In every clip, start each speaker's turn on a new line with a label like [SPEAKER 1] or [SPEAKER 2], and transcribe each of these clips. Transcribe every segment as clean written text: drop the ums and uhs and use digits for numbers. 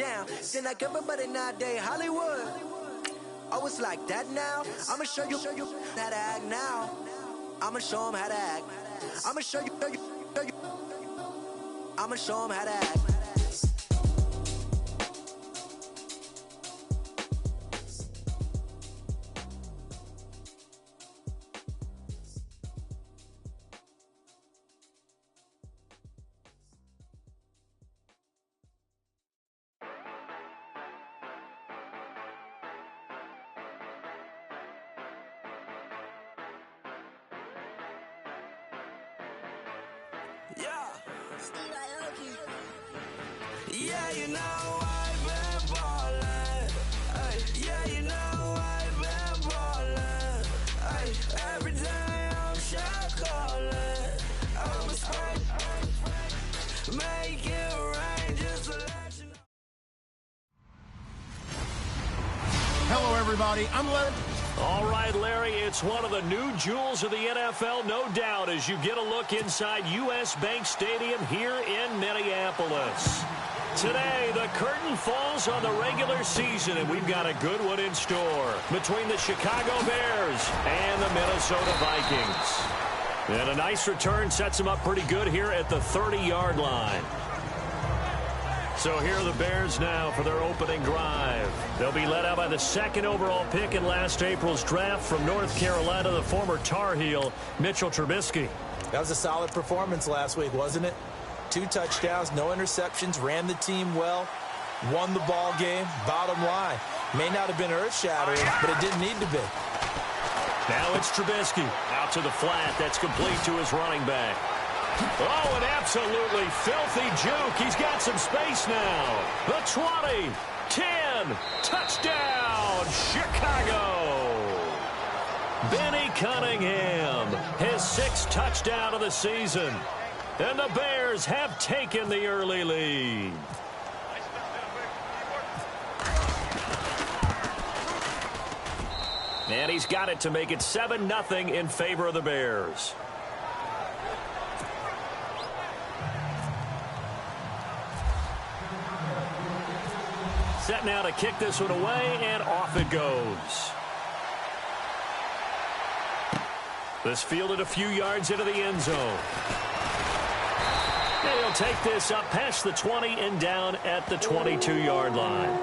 [SPEAKER 1] now. Then like everybody nowadays, Hollywood. Oh, it's like that now? I'ma show you how to act now. I'ma show them how to act. I'ma show you. I'ma show them how to act.
[SPEAKER 2] Yeah, you know I've been ballin'. Ay, yeah, you know I've been ballin'. Ay, every day I'm shot callin'. I'm a spray, make it rain just to let you know.
[SPEAKER 3] Hello, everybody. I'm Larry.
[SPEAKER 4] All right, Larry, it's one of the new jewels of the NFL, no doubt, as you get a look inside U.S. Bank Stadium here in Minneapolis. Today, the curtain falls on the regular season, and we've got a good one in store between the Chicago Bears and the Minnesota Vikings. And a nice return sets them up pretty good here at the 30-yard line. So here are the Bears now for their opening drive. They'll be led out by the second overall pick in last April's draft from North Carolina, the former Tar Heel, Mitchell Trubisky.
[SPEAKER 5] That was a solid performance last week, wasn't it? 2 touchdowns, no interceptions, ran the team well, won the ball game. Bottom line, may not have been earth-shattering, but it didn't need to be.
[SPEAKER 4] Now it's Trubisky out to the flat. That's complete to his running back. Oh, an absolutely filthy juke. He's got some space now. The 20, 10, touchdown, Chicago. Benny Cunningham, his 6th touchdown of the season. And the Bears have taken the early lead. And he's got it to make it 7-0 in favor of the Bears. Set now to kick this one away, and off it goes. This fielded a few yards into the end zone. And he'll take this up past the 20 and down at the 22-yard line.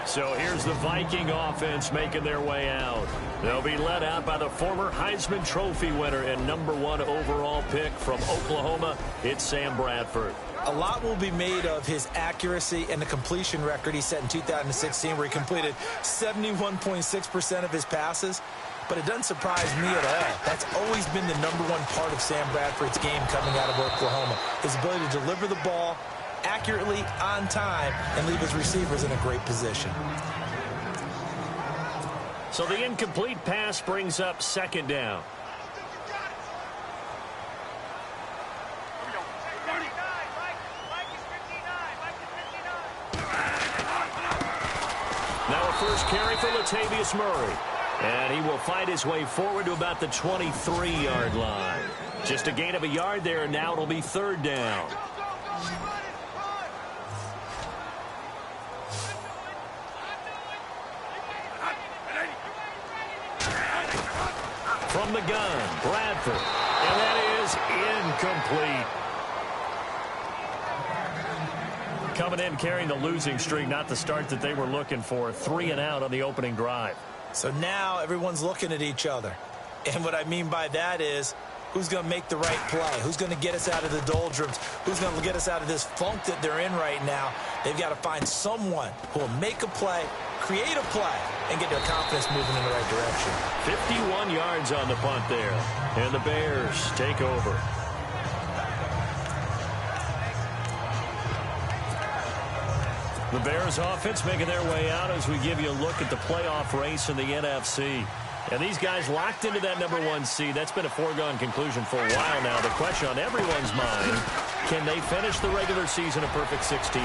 [SPEAKER 4] So here's the Viking offense making their way out. They'll be led out by the former Heisman Trophy winner and #1 overall pick from Oklahoma. It's Sam Bradford.
[SPEAKER 5] A lot will be made of his accuracy and the completion record he set in 2016, where he completed 71.6% of his passes. But it doesn't surprise me at all. That's always been the #1 part of Sam Bradford's game coming out of Oklahoma. His ability to deliver the ball accurately, on time, and leave his receivers in a great position.
[SPEAKER 4] So the incomplete pass brings up 2nd down. Now a first carry for Latavius Murray. And he will find his way forward to about the 23-yard line. Just a gain of a yard there, and now it'll be 3rd down. From the gun, Bradford. And that is incomplete. Coming in carrying the losing streak, not the start that they were looking for. 3 and out on the opening drive.
[SPEAKER 5] So now everyone's looking at each other. And what I mean by that is, who's going to make the right play? Who's going to get us out of the doldrums? Who's going to get us out of this funk that they're in right now? They've got to find someone who will make a play, create a play, and get their confidence moving in the right direction.
[SPEAKER 4] 51 yards on the punt there. And the Bears take over. The Bears offense making their way out as we give you a look at the playoff race in the NFC. And these guys locked into that #1 seed. That's been a foregone conclusion for a while now. The question on everyone's mind, can they finish the regular season a perfect 16-0?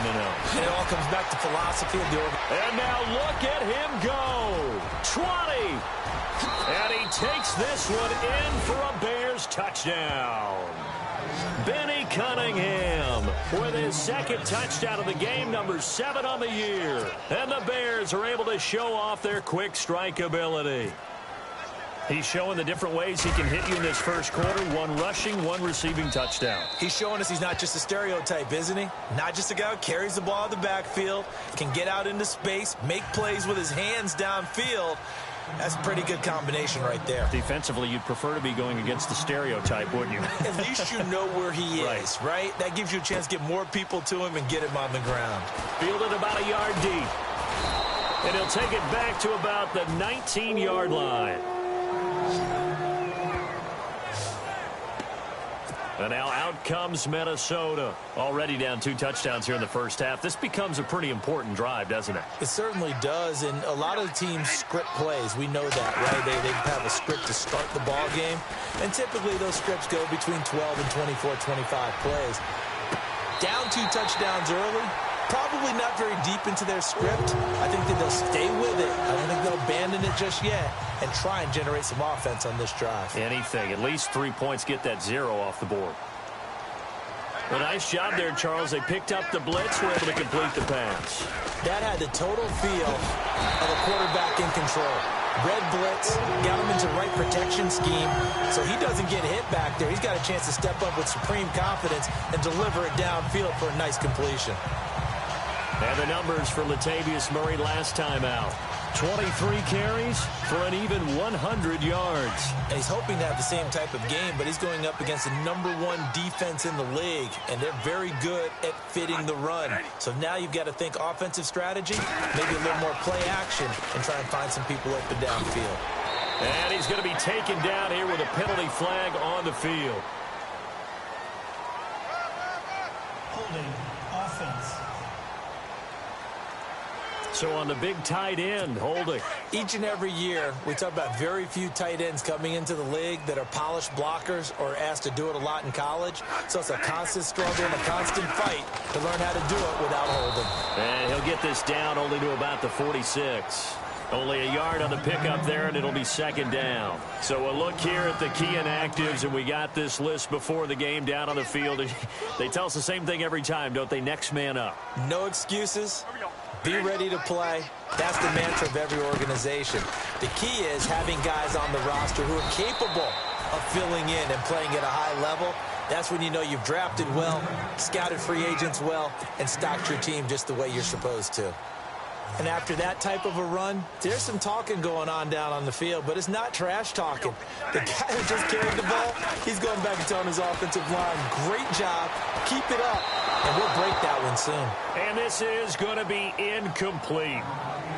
[SPEAKER 5] And it all comes back to philosophy of the organization.
[SPEAKER 4] And now look at him go. 20. And he takes this one in for a Bears touchdown. Benny Cunningham with his second touchdown of the game, number 7 on the year. And the Bears are able to show off their quick strike ability. He's showing the different ways he can hit you in this first quarter. 1 rushing, 1 receiving touchdown.
[SPEAKER 5] He's showing us he's not just a stereotype, isn't he? Not just a guy who carries the ball in the backfield, can get out into space, make plays with his hands downfield. That's a pretty good combination right there.
[SPEAKER 4] Defensively, you'd prefer to be going against the stereotype, wouldn't you?
[SPEAKER 5] At least you know where he is, right? That gives you a chance to get more people to him and get him on the ground.
[SPEAKER 4] Fielded about a yard deep. And he'll take it back to about the 19-yard line. And now out comes Minnesota. Already down 2 touchdowns here in the first half. This becomes a pretty important drive, doesn't it?
[SPEAKER 5] It certainly does, and a lot of the teams script plays. We know that, right? They have a script to start the ball game, and typically those scripts go between 12 and 24, 25 plays. Down 2 touchdowns early, probably not very deep into their script. I think that they'll stay with it. I don't think they'll abandon it just yet and try and generate some offense on this drive.
[SPEAKER 4] Anything. At least 3 points, get that 0 off the board. A nice job there, Charles. They picked up the blitz, were able to complete the pass.
[SPEAKER 5] That had the total feel of a quarterback in control. Red blitz, got him into right protection scheme, so he doesn't get hit back there. He's got a chance to step up with supreme confidence and deliver it downfield for a nice completion.
[SPEAKER 4] And the numbers for Latavius Murray last time out. 23 carries for an even 100 yards.
[SPEAKER 5] And he's hoping to have the same type of game, but he's going up against the #1 defense in the league, and they're very good at fitting the run. So now you've got to think offensive strategy, maybe a little more play action, and try and find some people open downfield.
[SPEAKER 4] And he's going to be taken down here with a penalty flag on the field.
[SPEAKER 6] Holding offense.
[SPEAKER 4] So on the big tight end, holding.
[SPEAKER 5] Each and every year, we talk about very few tight ends coming into the league that are polished blockers or asked to do it a lot in college. So it's a constant struggle and a constant fight to learn how to do it without holding.
[SPEAKER 4] And he'll get this down only to about the 46. Only a yard on the pickup there, and it'll be second down. So a look here at the key inactives, and we got this list before the game down on the field. They tell us the same thing every time, don't they? Next man up.
[SPEAKER 5] No excuses. Be ready to play. That's the mantra of every organization. The key is having guys on the roster who are capable of filling in and playing at a high level. That's when you know you've drafted well, scouted free agents well, and stocked your team just the way you're supposed to. And after that type of a run, there's some talking going on down on the field, but it's not trash talking. The guy who just carried the ball, he's going back and telling his offensive line, great job, keep it up, and we'll break that one soon.
[SPEAKER 4] And this is going to be incomplete.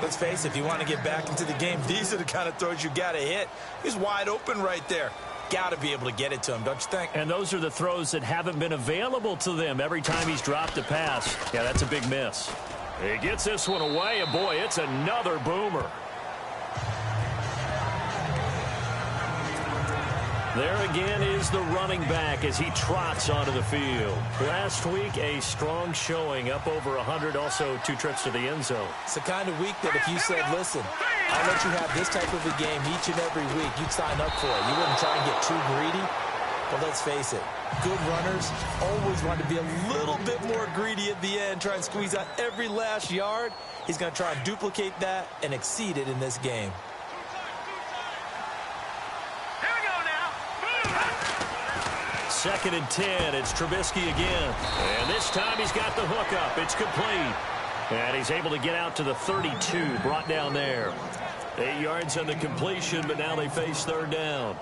[SPEAKER 5] Let's face it, if you want to get back into the game, these are the kind of throws you got to hit. He's wide open right there. Got to be able to get it to him, don't you think?
[SPEAKER 4] And those are the throws that haven't been available to them every time he's dropped a pass. Yeah, that's a big miss. He gets this one away, and boy, it's another boomer. There again is the running back as he trots onto the field. Last week, a strong showing, up over 100, also 2 trips to the end zone.
[SPEAKER 5] It's the kind of week that if you said, listen, I'll let you have this type of a game each and every week, you'd sign up for it. You wouldn't try and get too greedy. But let's face it, good runners always want to be a little bit more greedy at the end, try and squeeze out every last yard. He's going to try and duplicate that and exceed it in this game.
[SPEAKER 2] Here we go now.
[SPEAKER 4] 2nd and 10. It's Trubisky again. And this time he's got the hook up. It's complete. And he's able to get out to the 32, brought down there. 8 yards on the completion, but now they face 3rd down.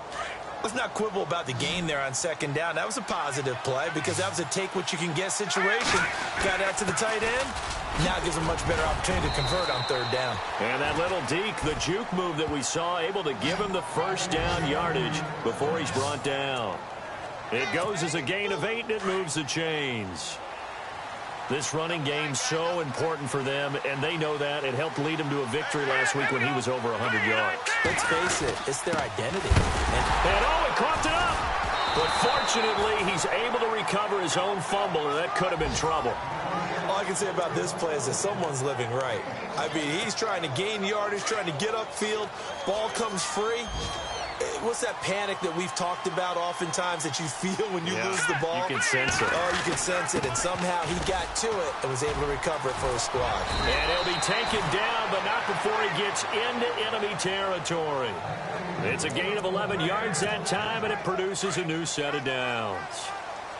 [SPEAKER 5] Let's not quibble about the gain there on 2nd down. That was a positive play because that was a take-what-you-can-get situation. Got out to the tight end. Now gives him a much better opportunity to convert on 3rd down.
[SPEAKER 4] And that little deke, the juke move that we saw, able to give him the 1st down yardage before he's brought down. It goes as a gain of 8, and it moves the chains. This running game's so important for them, and they know that. It helped lead them to a victory last week when he was over 100 yards.
[SPEAKER 5] Let's face it, it's their identity.
[SPEAKER 4] And oh, it coughed it up! But fortunately, he's able to recover his own fumble, or that could have been trouble.
[SPEAKER 5] All I can say about this play is that someone's living right. I mean, he's trying to gain yardage, trying to get upfield. Ball comes free. What's that panic that we've talked about oftentimes that you feel when you lose the ball?
[SPEAKER 4] You can sense it.
[SPEAKER 5] Oh, you can sense it, and somehow he got to it and was able to recover it for his squad.
[SPEAKER 4] And he'll be taken down, but not before he gets into enemy territory. It's a gain of 11 yards that time, and it produces a new set of downs.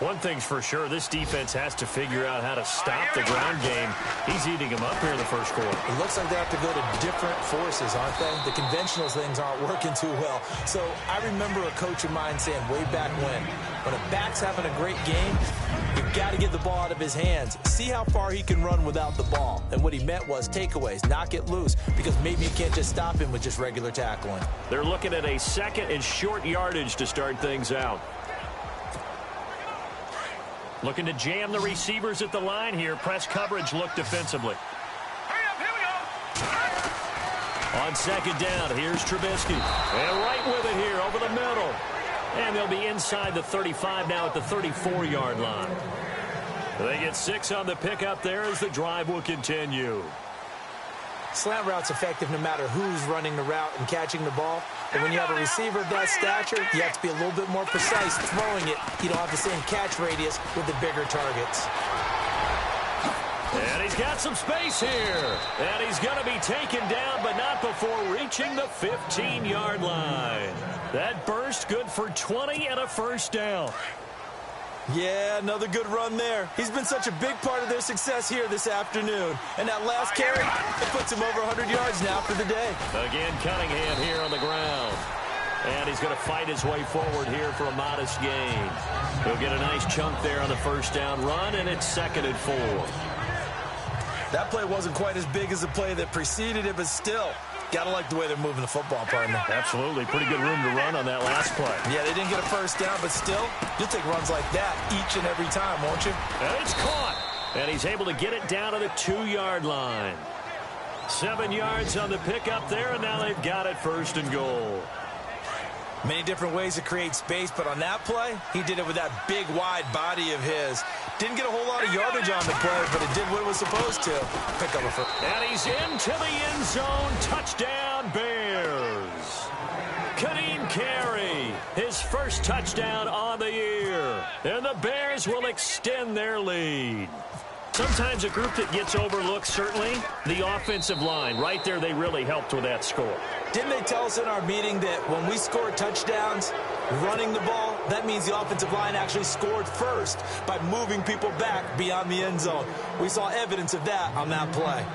[SPEAKER 4] One thing's for sure, this defense has to figure out how to stop the ground game. He's eating them up here in the first quarter.
[SPEAKER 5] It looks like they have to go to different forces, aren't they? The conventional things aren't working too well. So I remember a coach of mine saying way back when a back's having a great game, you've got to get the ball out of his hands. See how far he can run without the ball. And what he meant was takeaways, knock it loose, because maybe you can't just stop him with just regular tackling.
[SPEAKER 4] They're looking at a second and short yardage to start things out. Looking to jam the receivers at the line here. Press coverage look defensively. On second down, here's Trubisky. And right with it here over the middle. And they'll be inside the 35 now at the 34-yard line. They get 6 on the pickup there as the drive will continue.
[SPEAKER 5] Slant route's effective no matter who's running the route and catching the ball. But when you have a receiver of that stature, you have to be a little bit more precise throwing it. You don't have the same catch radius with the bigger targets.
[SPEAKER 4] And he's got some space here. And he's going to be taken down, but not before reaching the 15-yard line. That burst good for 20 and a first down.
[SPEAKER 5] Yeah, another good run there. He's been such a big part of their success here this afternoon. And that last carry, it puts him over 100 yards now for the day.
[SPEAKER 4] Again, Cunningham here on the ground. And he's going to fight his way forward here for a modest gain. He'll get a nice chunk there on the first down run, and it's 2nd and 4.
[SPEAKER 5] That play wasn't quite as big as the play that preceded it, but still, gotta like the way they're moving the football, partner.
[SPEAKER 4] Absolutely. Pretty good room to run on that last play.
[SPEAKER 5] Yeah, they didn't get a first down, but still, you'll take runs like that each and every time, won't you?
[SPEAKER 4] And it's caught. And he's able to get it down to the 2-yard line. 7 yards on the pickup there, and now they've got it 1st and goal.
[SPEAKER 5] Many different ways to create space, but on that play, he did it with that big, wide body of his. Didn't get a whole lot of yardage on the play, but it did what it was supposed to. Pick up a first.
[SPEAKER 4] And he's into the end zone. Touchdown, Bears. Kadeem Carey, his first touchdown on the year. And the Bears will extend their lead. Sometimes a group that gets overlooked, certainly, the offensive line. Right there, they really helped with that score.
[SPEAKER 5] Didn't they tell us in our meeting that when we score touchdowns running the ball, that means the offensive line actually scored first by moving people back beyond the end zone? We saw evidence of that on that play.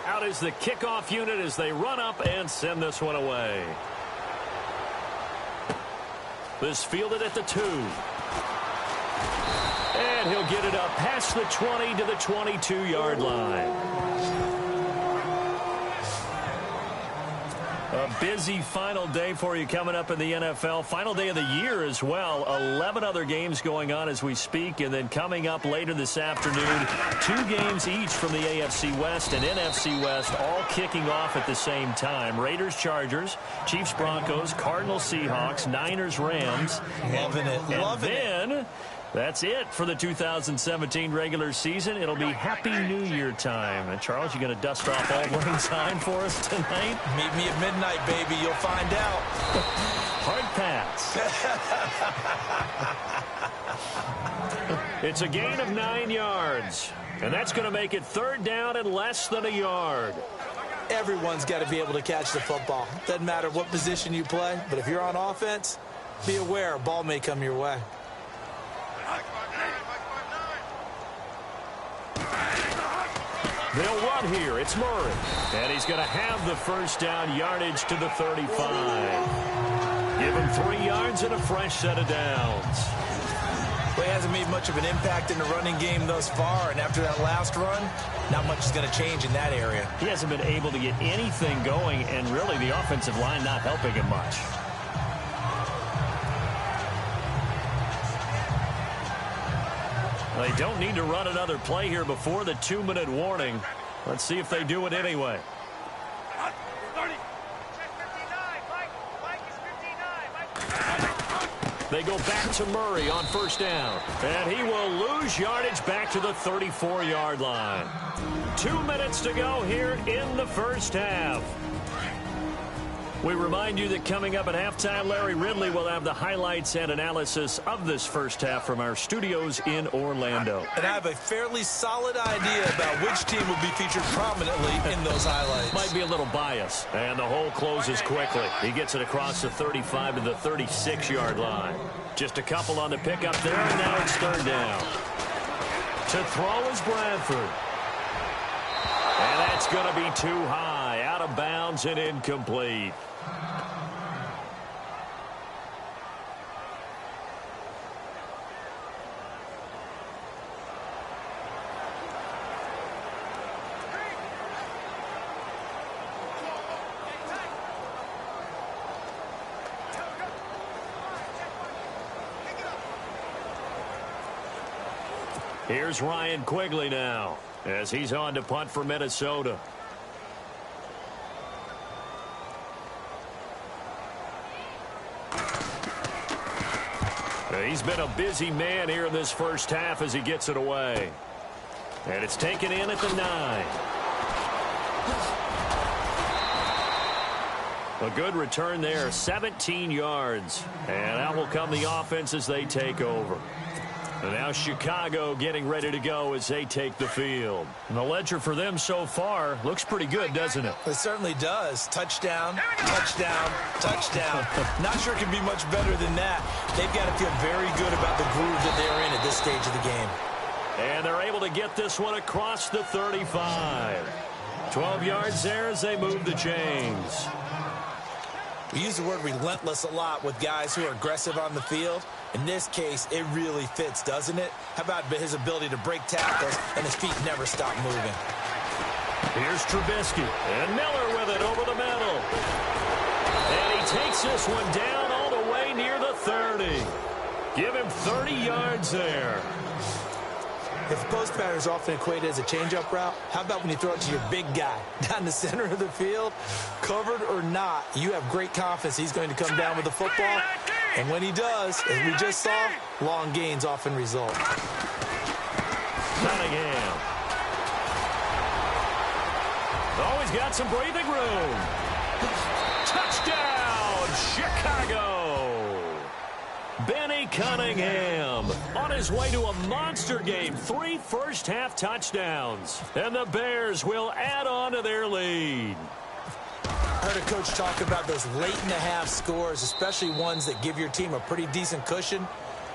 [SPEAKER 4] Out is the kickoff unit as they run up and send this one away. This fielded at the 2. And he'll get it up past the 20 to the 22-yard line. A busy final day for you coming up in the NFL. Final day of the year as well. 11 other games going on as we speak. And then coming up later this afternoon, 2 games each from the AFC West and NFC West, all kicking off at the same time. Raiders, Chargers, Chiefs, Broncos, Cardinals, Seahawks, Niners, Rams.
[SPEAKER 5] Loving it. Loving it.
[SPEAKER 4] And then that's it for the 2017 regular season. It'll be Happy New Year time. And Charles, you going to dust off all Lang Syne for us tonight?
[SPEAKER 5] Meet me at midnight, baby. You'll find out.
[SPEAKER 4] Hard pass. It's a gain of 9 yards. And that's going to make it 3rd down and less than a yard.
[SPEAKER 5] Everyone's got to be able to catch the football. Doesn't matter what position you play, but if you're on offense, be aware a ball may come your way.
[SPEAKER 4] They'll run here. It's Murray. And he's going to have the first down, yardage to the 35. Give him 3 yards and a fresh set of downs.
[SPEAKER 5] Well, he hasn't made much of an impact in the running game thus far, and after that last run, not much is going to change in that area.
[SPEAKER 4] He hasn't been able to get anything going, and really the offensive line not helping him much. They don't need to run another play here before the 2-minute warning. Let's see if they do it anyway. They go back to Murray on first down. And he will lose yardage back to the 34-yard line. 2 minutes to go here in the first half. We remind you that coming up at halftime, Larry Ridley will have the highlights and analysis of this first half from our studios in Orlando.
[SPEAKER 5] And I have a fairly solid idea about which team will be featured prominently in those highlights.
[SPEAKER 4] Might be a little bias. And the hole closes quickly. He gets it across the 35 to the 36-yard line. Just a couple on the pickup there, and now it's third down. To throw is Bradford. And that's going to be too high, out of bounds and incomplete. Here's Ryan Quigley now as he's on to punt for Minnesota. He's been a busy man here in this first half as he gets it away. And it's taken in at the 9. A good return there, 17 yards. And out will come the offense as they take over. And now Chicago getting ready to go as they take the field. And the ledger for them so far looks pretty good, doesn't it?
[SPEAKER 5] It certainly does. Touchdown, touchdown, touchdown. Not sure it can be much better than that. They've got to feel very good about the groove that they're in at this stage of the game.
[SPEAKER 4] And they're able to get this one across the 35. 12 yards there as they move the chains.
[SPEAKER 5] We use the word relentless a lot with guys who are aggressive on the field. In this case, it really fits, doesn't it? How about his ability to break tackles and his feet never stop moving?
[SPEAKER 4] Here's Trubisky, and Miller with it over the middle. And he takes this one down all the way near the 30. Give him 30 yards there.
[SPEAKER 5] If the post pattern is often equated as a change-up route, how about when you throw it to your big guy down the center of the field? Covered or not, you have great confidence he's going to come down with the football. And when he does, as we just saw, long gains often result.
[SPEAKER 4] Cunningham. Oh, he's got some breathing room. Touchdown, Chicago. Benny Cunningham on his way to a monster game. 3 first-half touchdowns. And the Bears will add on to their lead.
[SPEAKER 5] I heard a coach talk about those late-in-the-half scores, especially ones that give your team a pretty decent cushion.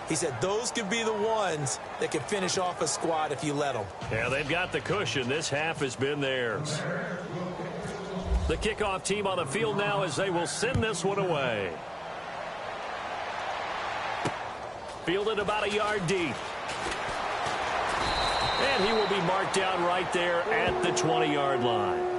[SPEAKER 5] He said those could be the ones that can finish off a squad if you let them.
[SPEAKER 4] Yeah, they've got the cushion. This half has been theirs. The kickoff team on the field now as they will send this one away. Fielded about a yard deep. And he will be marked down right there at the 20-yard line.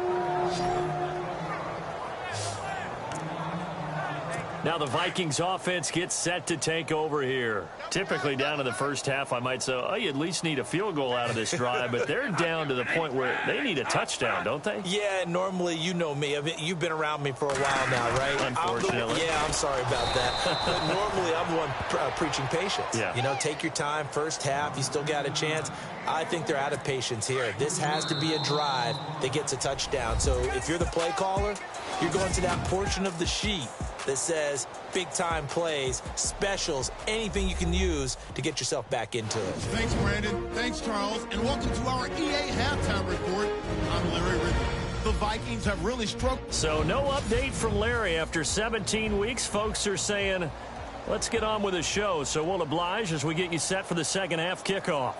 [SPEAKER 4] Now the Vikings offense gets set to take over here. Typically down in the first half, I might say, oh, you at least need a field goal out of this drive, but they're down to the point where they need a touchdown, don't they?
[SPEAKER 5] Yeah, normally, you know me. I mean, you've been around me for a while now, right?
[SPEAKER 4] Unfortunately.
[SPEAKER 5] I'm sorry about that. But normally, I'm the one preaching patience.
[SPEAKER 4] Yeah.
[SPEAKER 5] You know, take your time. First half, you still got a chance. I think they're out of patience here. This has to be a drive that gets a touchdown. So if you're the play caller, you're going to that portion of the sheet that says big-time plays, specials, anything you can use to get yourself back into it.
[SPEAKER 3] Thanks, Brandon. Thanks, Charles. And welcome to our EA Halftime Report. I'm Larry Ridley. The Vikings have really struggled.
[SPEAKER 4] So no update from Larry after 17 weeks. Folks are saying, let's get on with the show. So we'll oblige as we get you set for the second half kickoff.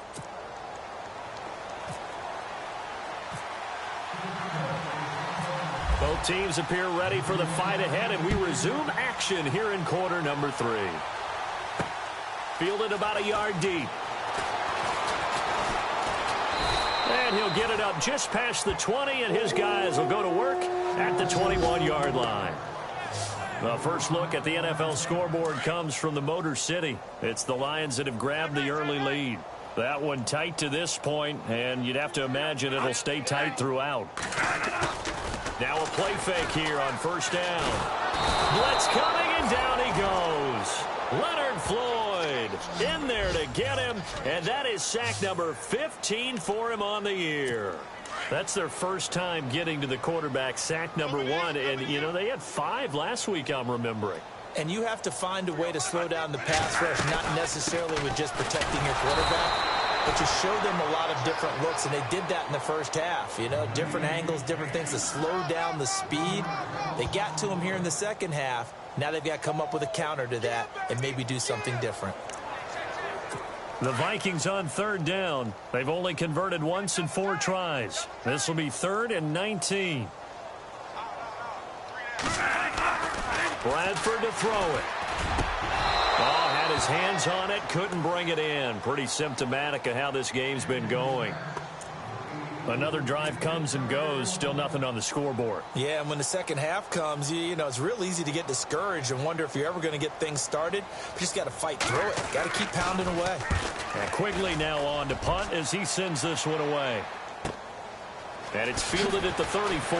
[SPEAKER 4] Both teams appear ready for the fight ahead, and we resume action here in quarter number 3. Fielded about a yard deep. And he'll get it up just past the 20, and his guys will go to work at the 21-yard line. The first look at the NFL scoreboard comes from the Motor City. It's the Lions that have grabbed the early lead. That one tight to this point, and you'd have to imagine it'll stay tight throughout. Now a play fake here on first down. Blitz coming, and down he goes. Leonard in there to get him, and that is sack number 15 for him on the year. That's their first time getting to the quarterback, sack number 1, and, you know, they had 5 last week, I'm remembering.
[SPEAKER 5] And you have to find a way to slow down the pass rush, not necessarily with just protecting your quarterback, but to show them a lot of different looks, and they did that in the first half. You know, different angles, different things to slow down the speed. They got to him here in the second half. Now they've got to come up with a counter to that and maybe do something different.
[SPEAKER 4] The Vikings on third down. They've only converted once in 4 tries. This will be 3rd and 19. Bradford to throw it. Oh, had his hands on it, couldn't bring it in. Pretty symptomatic of how this game's been going. Another drive comes and goes, still nothing on the scoreboard.
[SPEAKER 5] Yeah, and when the second half comes, you know, it's real easy to get discouraged and wonder if you're ever going to get things started. You just got to fight through it. Got to keep pounding away.
[SPEAKER 4] And Quigley now on to punt as he sends this one away. And it's fielded at the 34.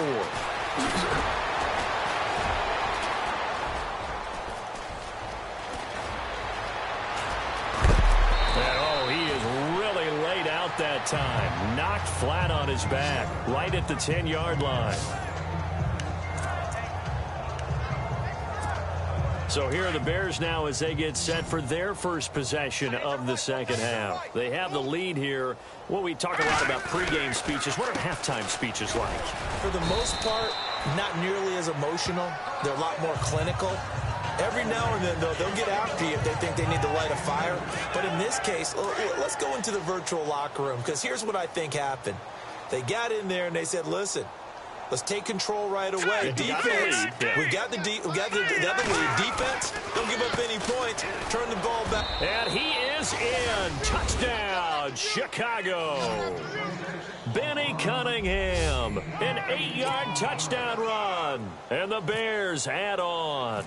[SPEAKER 4] That time knocked flat on his back right at the 10-yard line. So here are the Bears now as they get set for their first possession of the second half. They have the lead here. Well, we talk a lot about pregame speeches. What are halftime speeches like?
[SPEAKER 5] For the most part, not nearly as emotional. They're a lot more clinical. Every now and then, though, they'll get after you if they think they need to light a fire. But in this case, let's go into the virtual locker room, because here's what I think happened. They got in there and they said, listen, let's take control right away. Defense, we got the lead. Defense, don't give up any points. Turn the ball back.
[SPEAKER 4] And he is in. Touchdown, Chicago. Benny Cunningham, an 8-yard touchdown run. And the Bears add on.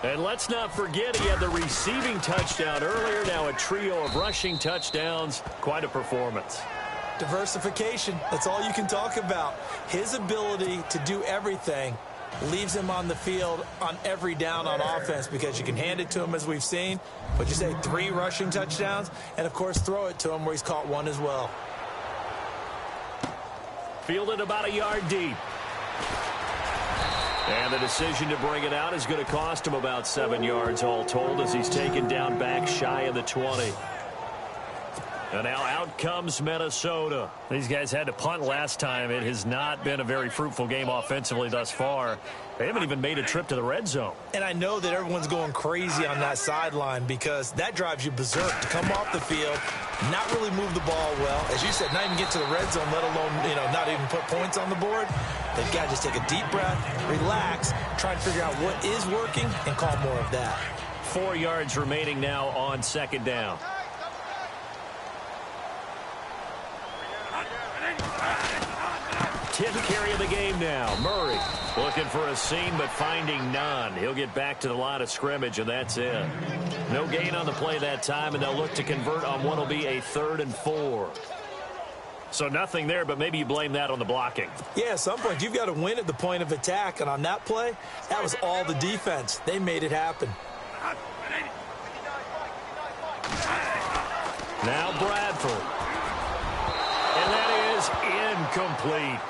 [SPEAKER 4] And let's not forget he had the receiving touchdown earlier. Now a trio of rushing touchdowns. Quite a performance.
[SPEAKER 5] Diversification. That's all you can talk about. His ability to do everything leaves him on the field on every down on offense, because you can hand it to him, as we've seen. But you say 3 rushing touchdowns, and, of course, throw it to him where he's caught 1 as well.
[SPEAKER 4] Fielded about a yard deep. And the decision to bring it out is going to cost him about 7 yards all told, as he's taken down back shy of the 20. And now out comes Minnesota. These guys had to punt last time. It has not been a very fruitful game offensively thus far. They haven't even made a trip to the red zone. And I know that everyone's going crazy on that sideline, because that drives you berserk to come off the field, not really move the ball well. As you said, not even get to the red zone, let alone, you know, not even put points on the board. They've got to just take a deep breath, relax, try and figure out what is working, and call more of that. 4 yards remaining now on second down. 10th carry of the game now. Murray looking for a seam, but finding none. He'll get back to the line of scrimmage, and that's it. No gain on the play that time, and they'll look to convert on what will be a 3rd and 4. So nothing there, but maybe you blame that on the blocking.
[SPEAKER 5] Yeah, at some point, you've got to win at the point of attack, and on that play, that was all the defense. They made it happen.
[SPEAKER 4] Now Bradford. And that is incomplete.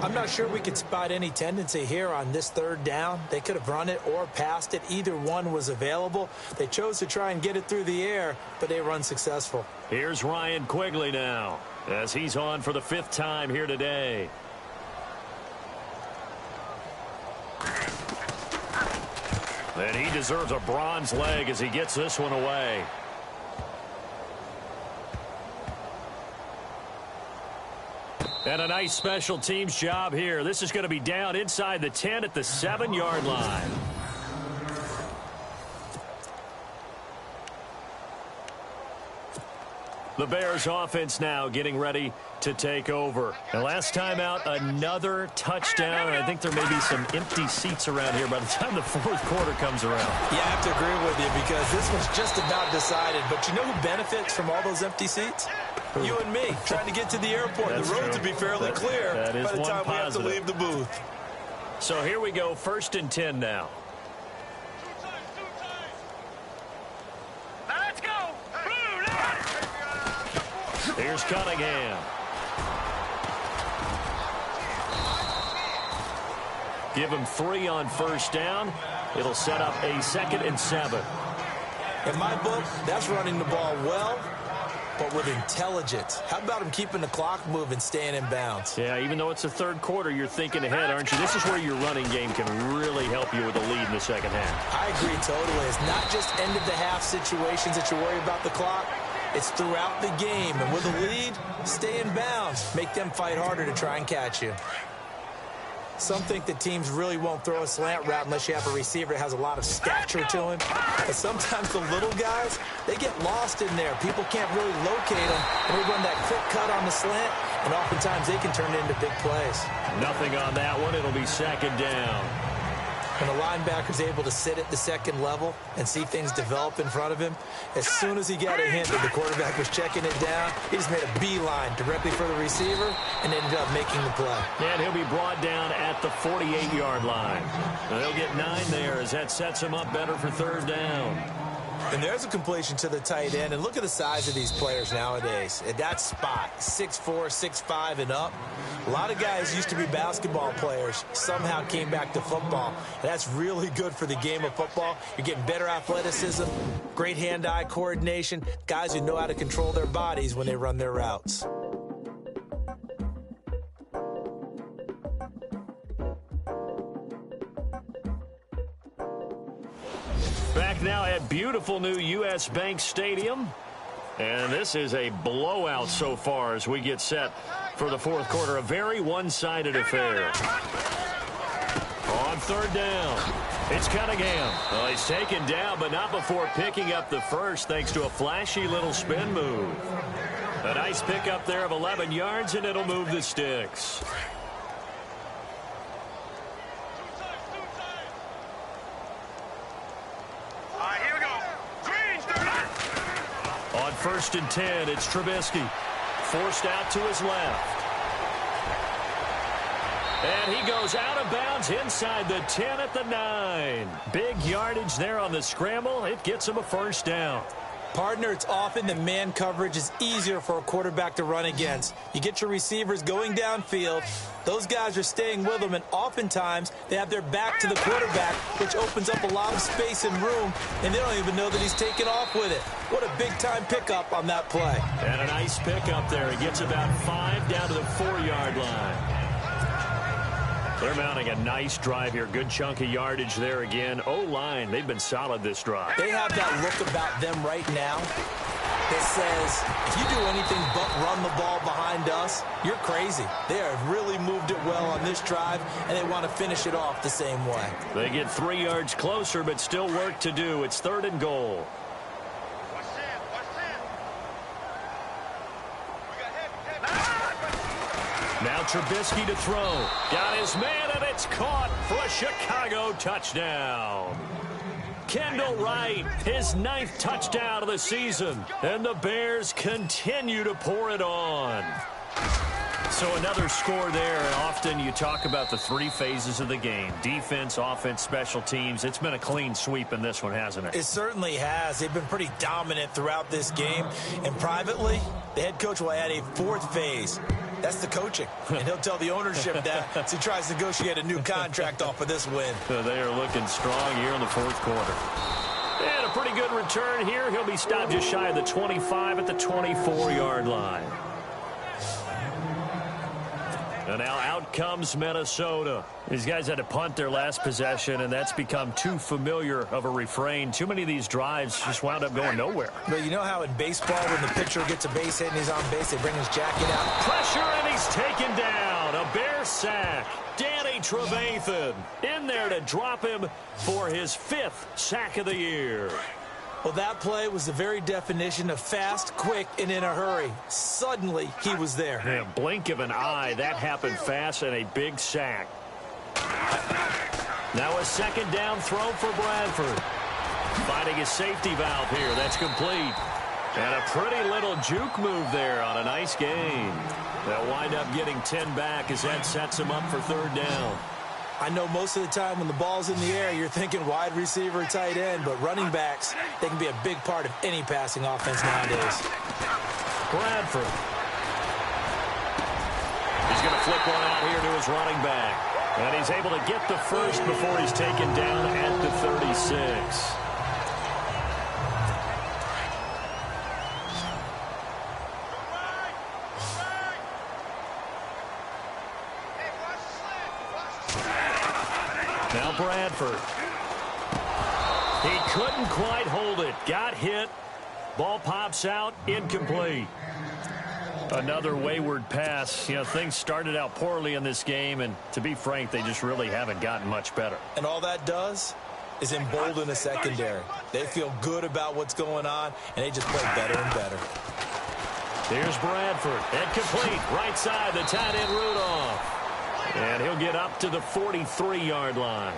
[SPEAKER 5] I'm not sure we could spot any tendency here on this 3rd down. They could have run it or passed it. Either one was available. They chose to try and get it through the air, but they were unsuccessful.
[SPEAKER 4] Here's Ryan Quigley now, as he's on for the 5th time here today. And he deserves a bronze leg as he gets this one away. And a nice special teams job here. This is going to be down inside the 10 at the 7-yard line. The Bears offense now getting ready to take over. And last time out, another touchdown. And I think there may be some empty seats around here by the time the 4th quarter comes around.
[SPEAKER 5] Yeah, I have to agree with you, because this one's just about decided. But you know who benefits from all those empty seats? You and me, trying to get to the airport.
[SPEAKER 4] That's
[SPEAKER 5] the roads
[SPEAKER 4] true.
[SPEAKER 5] will be fairly clear by the time we have to leave the booth.
[SPEAKER 4] So here we go, 1st and 10 now. Here's Cunningham. Give him 3 on first down. It'll set up a 2nd and 7.
[SPEAKER 5] In my book, that's running the ball well, but with intelligence. How about him keeping the clock moving, staying in bounds?
[SPEAKER 4] Yeah, even though it's the third quarter, you're thinking ahead, aren't you? This is where your running game can really help you with the lead in the second half.
[SPEAKER 5] I agree totally. It's not just end-of-the-half situations that you worry about the clock. It's throughout the game. And with a lead, stay in bounds. Make them fight harder to try and catch you. Some think that teams really won't throw a slant route unless you have a receiver that has a lot of stature to him. But sometimes the little guys, they get lost in there. People can't really locate them, and they run that quick cut on the slant, and oftentimes they can turn it into big plays.
[SPEAKER 4] Nothing on that one. It'll be 2nd down.
[SPEAKER 5] When the linebacker's able to sit at the second level and see things develop in front of him, as soon as he got a hint that the quarterback was checking it down, he just made a beeline directly for the receiver and ended up making the play.
[SPEAKER 4] And he'll be brought down at the 48-yard line. And they'll get 9 there as that sets him up better for 3rd down.
[SPEAKER 5] And there's a completion to the tight end. And look at the size of these players nowadays. At that spot, 6'4", 6'5", and up. A lot of guys used to be basketball players, somehow came back to football. And that's really good for the game of football. You're getting better athleticism, great hand-eye coordination, guys who know how to control their bodies when they run their routes.
[SPEAKER 4] Back now at beautiful new U.S. Bank Stadium. And this is a blowout so far as we get set for the 4th quarter. A very one-sided affair. On 3rd down, it's Cunningham. Well, he's taken down, but not before picking up the first thanks to a flashy little spin move. A nice pickup there of 11 yards, and it'll move the sticks. On 1st and 10, it's Trubisky. Forced out to his left. And he goes out of bounds inside the 10 at the 9. Big yardage there on the scramble. It gets him a 1st down.
[SPEAKER 5] Partner, it's often that man coverage is easier for a quarterback to run against. You get your receivers going downfield. Those guys are staying with them, and oftentimes they have their back to the quarterback, which opens up a lot of space and room, and they don't even know that he's taken off with it. What a big-time pickup on that play.
[SPEAKER 4] And a nice pickup there. He gets about 5 down to the 4-yard line. They're mounting a nice drive here. Good chunk of yardage there again. O-line, they've been solid this drive.
[SPEAKER 5] They have that look about them right now that says, if you do anything but run the ball behind us, you're crazy. They have really moved it well on this drive, and they want to finish it off the same way.
[SPEAKER 4] They get 3 yards closer, but still work to do. It's 3rd and goal. Now Trubisky to throw. Got his man, and it's caught for a Chicago touchdown. Kendall Wright, his 9th touchdown of the season. And the Bears continue to pour it on. So another score there. Often you talk about the 3 phases of the game. Defense, offense, special teams. It's been a clean sweep in this one, hasn't it?
[SPEAKER 5] It certainly has. They've been pretty dominant throughout this game. And privately, the head coach will add a 4th phase. That's the coaching. And he'll tell the ownership that as he tries to negotiate a new contract off of this win.
[SPEAKER 4] So they are looking strong here in the 4th quarter. And a pretty good return here. He'll be stopped just shy of the 25 at the 24-yard line. And now out comes Minnesota. These guys had to punt their last possession, and that's become too familiar of a refrain. Too many of these drives just wound up going nowhere.
[SPEAKER 5] But you know how in baseball, when the pitcher gets a base hit and he's on base, they bring his jacket out?
[SPEAKER 4] Pressure, and he's taken down. A Bear sack. Danny Trevathan in there to drop him for his 5th sack of the year.
[SPEAKER 5] Well, that play was the very definition of fast, quick, and in a hurry. Suddenly, he was there.
[SPEAKER 4] Yeah, blink of an eye. That happened fast, and a big sack. Now a 2nd down throw for Bradford. Finding his safety valve here. That's complete. And a pretty little juke move there on a nice game. They'll wind up getting 10 back as that sets him up for 3rd down.
[SPEAKER 5] I know most of the time when the ball's in the air, you're thinking wide receiver, tight end, but running backs, they can be a big part of any passing offense nowadays.
[SPEAKER 4] Bradford. He's going to flip one out here to his running back. And he's able to get the first before he's taken down at the 36. Now Bradford. He couldn't quite hold it. Got hit. Ball pops out. Incomplete. Another wayward pass. You know, things started out poorly in this game, and to be frank, they just really haven't gotten much better. And all that does is embolden the secondary. They feel good about what's going on, and they just play better and better. Here's Bradford. Incomplete. Right side, the tight end Rudolph. And he'll get up to the 43-yard line.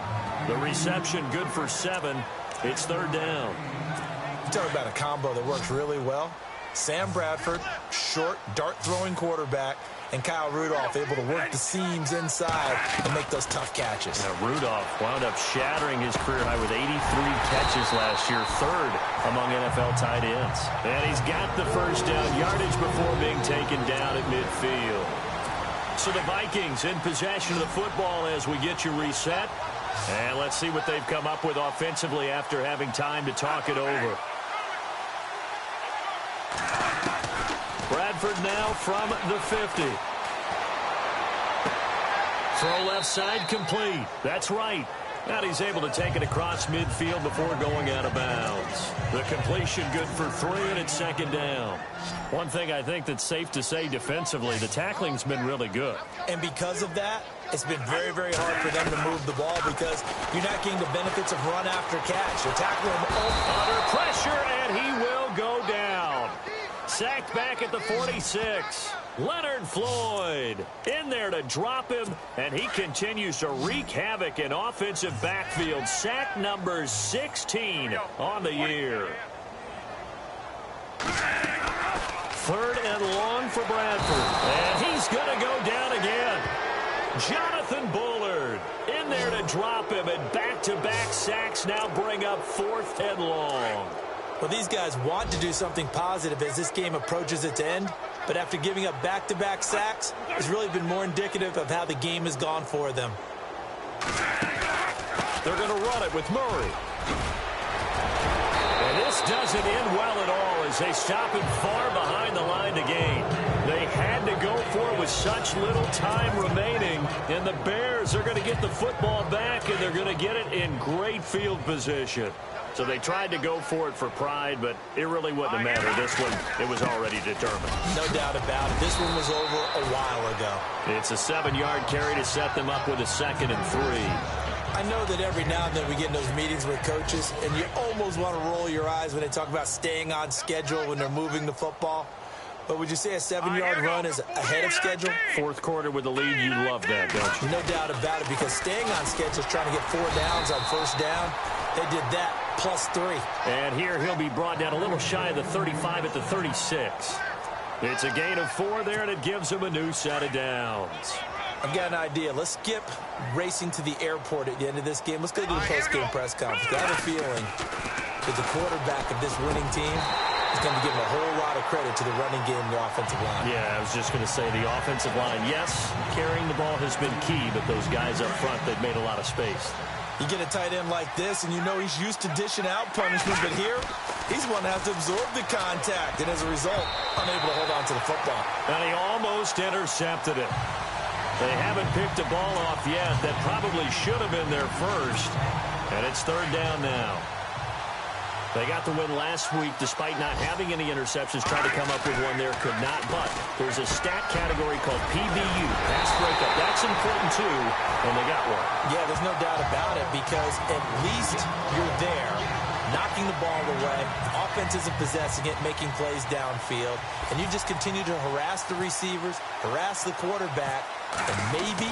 [SPEAKER 4] The reception good for 7. It's third down. You talk about a combo that works really well. Sam Bradford, short, dart-throwing quarterback, and Kyle Rudolph able to work the seams inside and make those tough catches. Now, Rudolph wound up shattering his career high with 83 catches last year, third among NFL tight ends. And he's got the first down yardage before being taken down at midfield. So the Vikings in possession of the football as we get you reset. And let's see what they've come up with offensively after having time to talk it over. Bradford now from the 50. Throw left side complete. That's right. Now he's able to take it across midfield before going out of bounds. The completion good for 3, and it's second down. One thing I think that's safe to say defensively, the tackling's been really good. And because of that, it's been very, very hard for them to move the ball because you're not getting the benefits of run after catch. You're tackling him under pressure, and he will go down. Sacked back at the 46. Leonard Floyd in there to drop him, and he continues to wreak havoc in offensive backfield. Sack number 16 on the year. Third and long for Bradford, and he's going to go down again. Jonathan Bullard in there to drop him, and back-to-back sacks now bring up 4th and long. Well, these guys want to do something positive as this game approaches its end, but after giving up back-to-back sacks, it's really been more indicative of how the game has gone for them. They're going to run it with Murray. And this doesn't end well at all as they stop him far behind the line to gain. They had to go for it with such little time remaining, and the Bears are going to get the football back, and they're going to get it in great field position. So they tried to go for it for pride, but it really wouldn't have mattered. This one, it was already determined. No doubt about it. This one was over a while ago. It's a 7-yard carry to set them up with a 2nd and 3. I know that every now and then we get in those meetings with coaches, and you almost want to roll your eyes when they talk about staying on schedule when they're moving the football. But would you say a 7-yard run is ahead of schedule? 4th quarter with the lead, you love that, don't you? No doubt about it, because staying on schedule is trying to get 4 downs on first down. They did that plus 3. And here he'll be brought down a little shy of the 35 at the 36. It's a gain of 4 there, and it gives him a new set of downs. I've got an idea. Let's skip racing to the airport at the end of this game. Let's go to the post-game press conference. I have a feeling that the quarterback of this winning team is going to give him a whole lot of credit to the running game and the offensive line. Yeah, I was just going to say the offensive line, yes, carrying the ball has been key, but those guys up front, they've made a lot of space. You get a tight end like this, and you know he's used to dishing out punishment, but here, he's one that has to absorb the contact, and as a result, unable to hold on to the football. And he almost intercepted it. They haven't picked a ball off yet. That probably should have been their first, and it's third down now. They got the win last week despite not having any interceptions. Tried to come up with one there, could not. But there's a stat category called PBU, pass breakup. That's important too, and they got one. Yeah, there's no doubt about it because at least you're there, knocking the ball away. Offense isn't possessing it, making plays downfield. And you just continue to harass the receivers, harass the quarterback, and maybe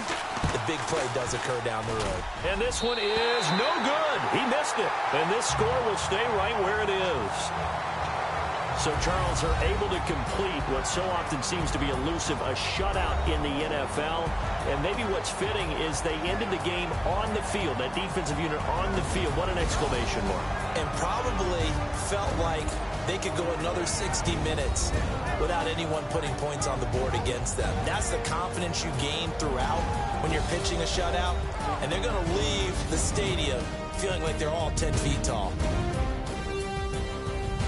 [SPEAKER 4] the big play does occur down the road. And this one is no good. He missed it. And this score will stay right where it is. So Charles are able to complete what so often seems to be elusive, a shutout in the NFL. And maybe what's fitting is they ended the game on the field, that defensive unit on the field. What an exclamation mark. And probably felt like
[SPEAKER 5] they could go another 60 minutes without anyone putting points on the board against them. That's the confidence you gain throughout when you're pitching a shutout, and they're going to leave the stadium feeling like they're all 10 feet tall.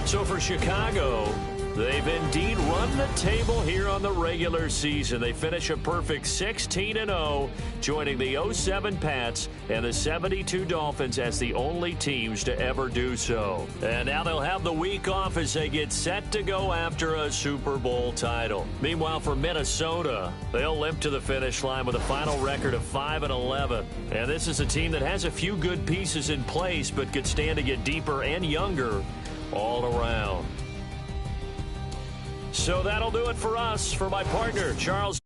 [SPEAKER 4] So for Chicago, they've indeed run the table here on the regular season. They finish a perfect 16-0, joining the 07 Pats and the 72 Dolphins as the only teams to ever do so. And now they'll have the week off as they get set to go after a Super Bowl title. Meanwhile, for Minnesota, they'll limp to the finish line with a final record of 5-11. And this is a team that has a few good pieces in place, but could stand to get deeper and younger all around. So that'll do it for us. For my partner, Charles